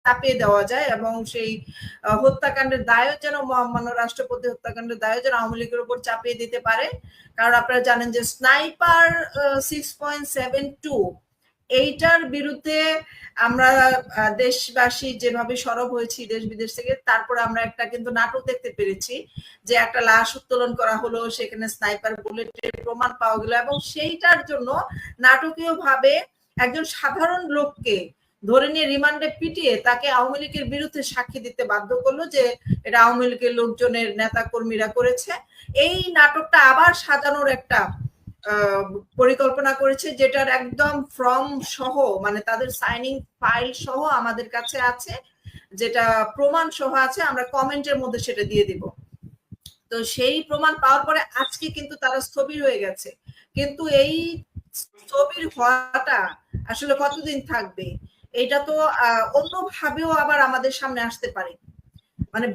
চাপিয়ে দেওয়া যায় এবং সেই হত্যাকাণ্ডের দায়ও যেন মহামান্য রাষ্ট্রপতি হত্যাকাণ্ডের দায়ও যেন আওয়ামী লীগের উপর চাপিয়ে দিতে পারে। কারণ আপনারা জানেন যে স্নাইপার 6.72 এইটার বিরুদ্ধে আমরা দেশবাসী যেভাবে সরব হয়েছি দেশ বিদেশ থেকে, তারপরে আমরা একটা কিন্তু নাটক দেখতে পেরেছি যে একটা লাশ উত্তোলন করা হলো, সেখানে স্নাইপার বুলেটের প্রমাণ পাওয়া গেল এবং সেইটার জন্য নাটকীয় ভাবে একজন সাধারণ লোককে ধরে নিয়ে রিমান্ডে পিটিয়ে তাকে আওয়ামী লীগের বিরুদ্ধে সাক্ষী দিতে বাধ্য করলো যে এটা আওয়ামী লীগের লোকজনের নেতা কর্মীরা করেছে। এই নাটকটা আবার সাজানোর একটা পরিকল্পনা করেছে, যেটার একদম ফর্ম সহ মানে তাদের সাইনিং ফাইল সহ আমাদের কাছে আছে, যেটা প্রমাণ সহ আছে, আমরা কমেন্টের মধ্যে সেটা দিয়ে দিব। তো সেই প্রমাণ পাওয়ার পরে আজকে কিন্তু তারা স্থবির হয়ে গেছে, কিন্তু এই স্থবির হওয়াটা আসলে কতদিন থাকবে, এটা তো অন্যভাবেও আবার আমাদের সামনে আসতে পারে, মানে